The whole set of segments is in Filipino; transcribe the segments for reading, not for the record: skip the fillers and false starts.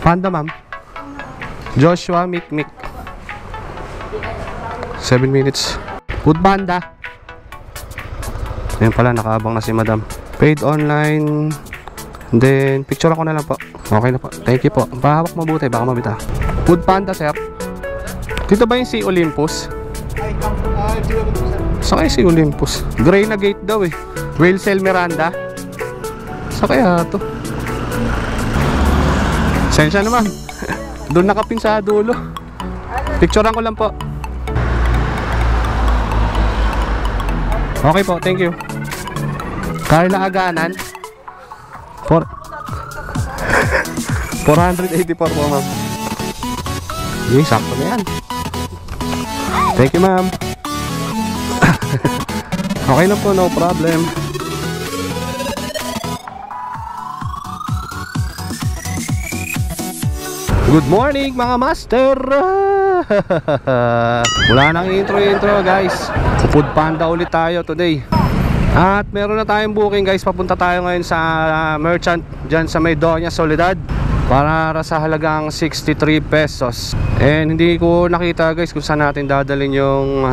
Panda, ma'am. Joshua Mikmik. 7 minutes. Food Panda. Ayun pala, nakaabang na si madam. Paid online. Then, picture ako na lang po. Okay na po. Thank you po. Pahawak mabuti, baka mabita. Food Panda, sir. Dito ba yung si Olympus? Sa kaya si Olympus? Gray na gate daw eh. Whalesale Miranda. Sa kaya to? Sensya naman. Doon nakapin sa dulo. Picturean ko lang po. Okay po, thank you. Carla Aganan. 484 po, ma'am. Okay, sakto na yan. Thank you, ma'am. Okay lang po, no problem. Good morning mga master. Wala nang intro guys. Food Panda ulit tayo today. At meron na tayong booking guys. Papunta tayo ngayon sa merchant dyan sa may Doña Soledad para sa halagang 63 pesos. And hindi ko nakita guys kung saan natin dadalhin yung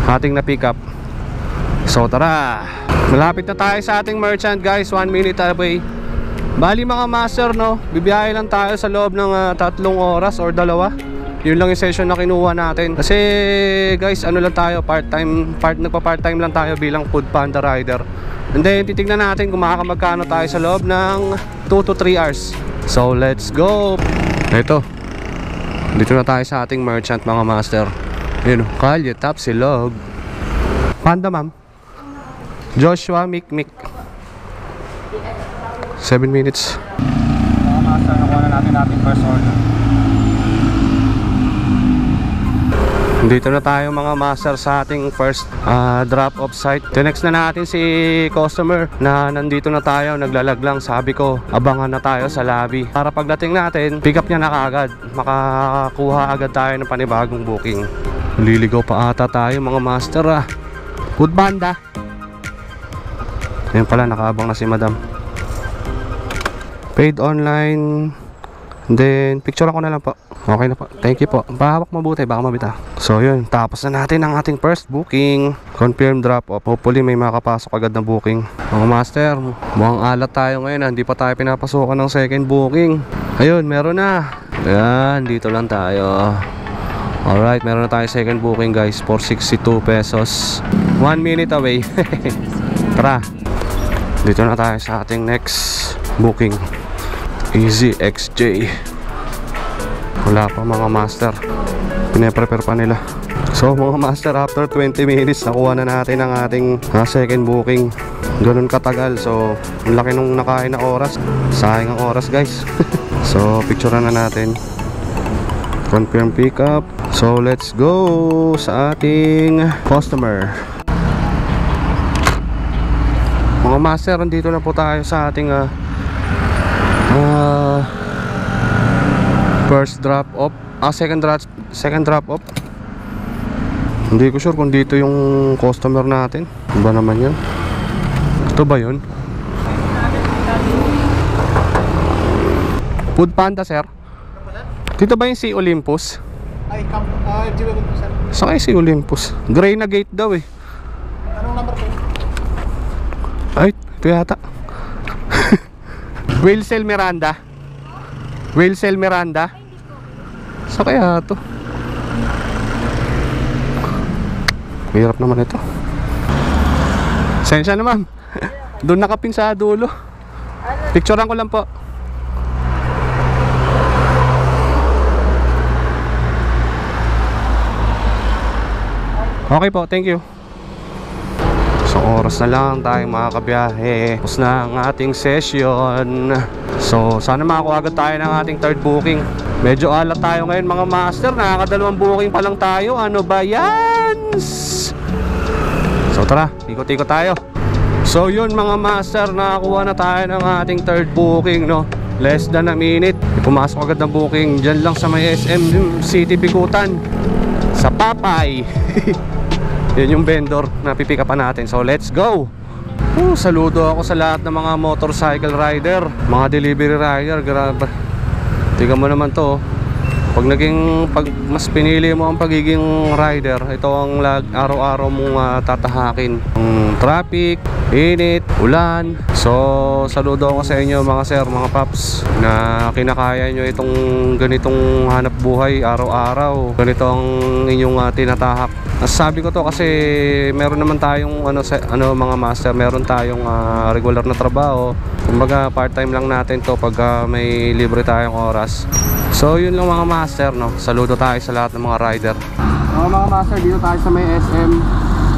ating na pick up. So tara, malapit na tayo sa ating merchant guys. 1 minute away. Bali mga master, no, bibiyahe lang tayo sa loob ng 3 oras or 2. Yun lang yung session na kinuha natin. Kasi guys, ano lang tayo, nagpa-part-time lang tayo bilang Food Panda rider. And then titignan natin kung makaka-magkano tayo sa loob ng 2 to 3 hours. So let's go. Ito, dito na tayo sa ating merchant mga master. Yun, Kalye Tapsilog. Panda, ma'am. Joshua Mikmik. 7 minutes. Mga master, nakuha na natin ating first order. Dito na tayo mga master sa ating first drop-off site. Tinext na natin si customer na nandito na tayo, naglalag lang. Sabi ko, abangan na tayo sa lobby. Para pagdating natin, pick up niya na kaagad. Makakuha agad tayo ng panibagong booking. Liligaw pa ata tayo mga master ah. Food Panda. Ayun pala, nakaabang na si madam. Paid online. Then, picture ako na lang po. Okay na po. Thank you po. Pahawak mabuti, baka mabita. So yun, tapos na natin ang ating first booking. Confirm drop off. Hopefully may makapasok agad na booking. Mga master, mukhang alat tayo ngayon. Hindi pa tayo pinapasukan ng second booking. Ayun, meron na. Ayan, dito lang tayo. Alright, meron na tayo second booking guys for 62 pesos. 1 minute away. Tara, dito na tayo sa ating next booking. Easy XJ. Wala pa mga master, pinaprepare pa nila. So mga master, after 20 minutes nakuha na natin ang ating second booking. Ganun katagal. So ang laki nung nakain na oras. Sayang ang oras guys. So picture na natin. Confirm pickup. So let's go sa ating customer. Mga master, andito na po tayo sa ating first drop off. Second drop off. Hindi ko sure kung dito yung customer natin. Iba naman yan. Ito ba yun? Food Panda, sir. Dito ba yung si Olympus? Sa kaya si Olympus? Gray na gate daw eh. Anong number po? Ay, ito yata. Whalesale Miranda. Whalesale Miranda. Sa kaya to? Hirap naman ito. Sensya naman. Doon nakapin sa dulo. Picturean ko lang po. Okay po, thank you. So oras na lang tayong makakabiyahe. Tapos na ang ating session. So sana makakuha agad tayo ng ating third booking. Medyo alat tayo ngayon mga master. Nakakadalawang booking pa lang tayo. Ano ba yan? So tara, ikot-ikot tayo. So yun mga master, nakakuha na tayo ng ating third booking, no? Less than a minute. Pumasok agad ng booking dyan lang sa may SM City Bikutan, sa Papay. Yun yung vendor na pipick up natin. So let's go. Saludo ako sa lahat ng mga motorcycle rider, mga delivery rider. Grabe, Tingnan mo naman to. Pag mas pinili mo ang pagiging rider, ito ang araw-araw mong tatahakin. Traffic, init, ulan. So, saludo ako sa inyo mga sir, mga paps, na kinakaya nyo itong ganitong hanap buhay araw-araw. Ganito ang inyong tinatahak. Nasabi ko to kasi meron naman tayong mga master, meron tayong regular na trabaho. Kumbaga part-time lang natin to pag may libre tayong oras. So yun lang mga master, no? Saludo tayo sa lahat ng mga rider. Mga master, dito tayo sa may SM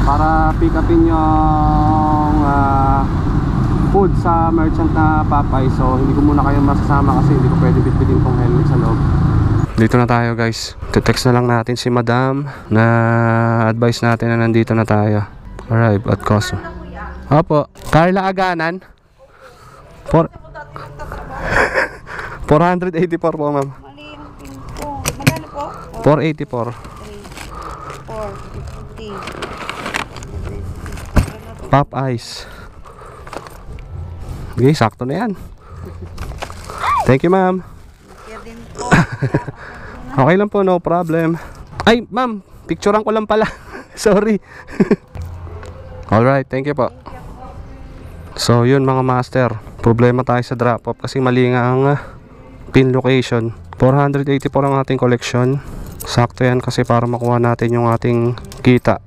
para pick upin yung food sa merchant na Popeye. So hindi ko muna kayo masasama kasi hindi ko pwede bitbitin tong helmet sa loob. Dito na tayo guys. Text na lang natin si madam na advice natin na nandito na tayo. Arrive at Cosmo. Opo, Carla Aganan. 484 po ma'am. 484. 450. Pop Ice. Okay, sakto na yan. Thank you ma'am. Okay lang po, no problem. Ay ma'am, picturean ko lang pala. Sorry. Alright, thank you po. So yun mga master, problema tayo sa drop off kasi mali nga ang pin location. 484 ang ating collection. Sakto yan kasi para makuha natin yung ating kita.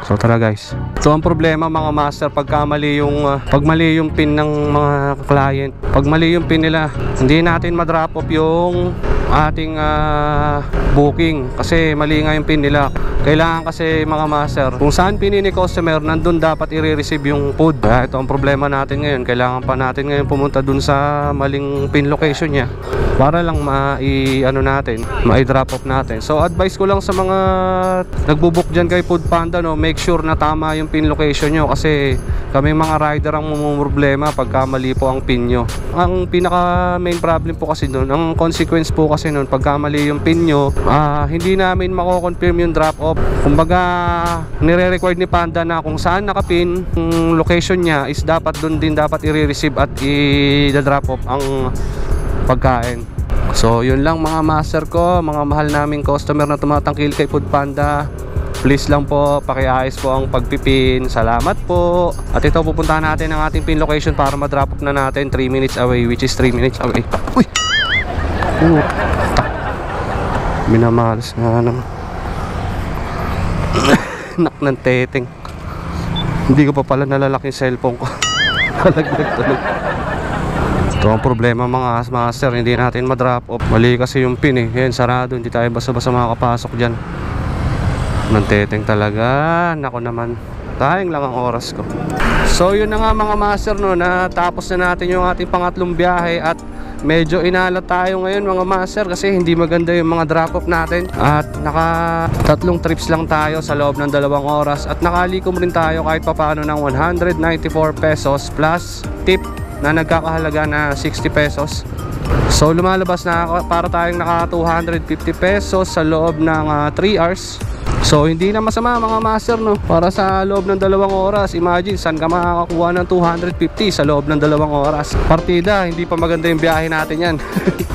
So tara guys. Ito ang problema mga master pag mali yung pin ng mga client. Pag mali yung pin nila, hindi natin ma-drop off yung ating booking kasi mali nga yung pin nila. Kailangan kasi mga master, kung saan pinin ni customer, nandun dapat i-receive yung food. Ito ang problema natin ngayon. Kailangan pa natin ngayon pumunta dun sa maling pin location niya para lang ma-drop off natin. So advice ko lang sa mga nagbubook dyan kay Food Panda, no, make sure na tama yung pin location nyo kasi kami mga rider ang problema pagka mali po ang pin nyo. Ang pinaka main problem po kasi doon, ang consequence po kasi noon pagka mali yung pin nyo, hindi namin mako-confirm yung drop off. Kumbaga nire-record ni Panda na kung saan nakapin yung location niya is dapat doon din dapat i-receive at i-drop off ang pagkain. So yun lang mga master ko, mga mahal naming customer na tumatangkil kay Food Panda. Please lang po, pakiayos po ang pagpipin. Salamat po. At ito pupuntahan natin ang ating pin location para ma-drop off na natin 3 minutes away, which is 3 minutes away. Uy! Minamalas nga naman. Nak ng teteng. Hindi ko pa pala nalalaki yung cellphone ko. Kalaglag tuloy. Ito ang problema mga master, hindi natin ma-drop off. Mali kasi yung pin eh. Yan, sarado. Hindi tayo basta-basta makakapasok dyan. Ng teteng talaga. Nako naman. Tayang lang ang oras ko. So yun na nga mga master, no, natapos na natin yung ating pangatlong biyahe at medyo inala tayo ngayon mga master kasi hindi maganda yung mga drop off natin. At naka 3 trips lang tayo sa loob ng 2 oras at nakalikom rin tayo kahit papano ng 194 pesos plus tip na nagkakahalaga na 60 pesos. So lumalabas na para tayong naka 250 pesos sa loob ng 3 hours. So hindi na masama mga master, no, para sa loob ng 2 oras. Imagine saan ka makakakuha ng 250 sa loob ng 2 oras. Partida, hindi pa maganda yung biyahe natin yan.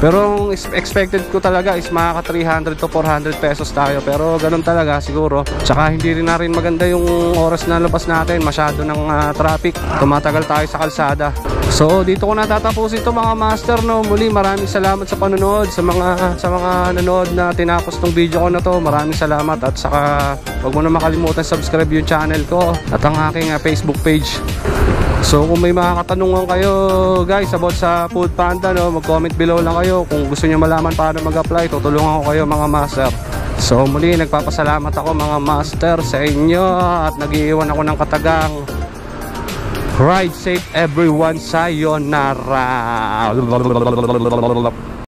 Pero expected ko talaga is makaka 300 to 400 pesos tayo. Pero ganun talaga siguro. Tsaka hindi rin maganda yung oras na labas natin. Masyado ng traffic. Tumatagal tayo sa kalsada. So dito ko natatapusin ito mga master, no. Muli maraming salamat sa panonood. Sa mga nanood na tinapos tong video ko na to, maraming salamat. At saka huwag mo na makalimutan subscribe yung channel ko at ang aking Facebook page. So kung may mga katanungan kayo guys about sa Food Panda, no, mag-comment below lang kayo. Kung gusto niyo malaman paano mag-apply, tutulungan ko kayo mga master. So muli nagpapasalamat ako mga master sa inyo at nag-iiwan ako ng katagang ride safe everyone, sayonara.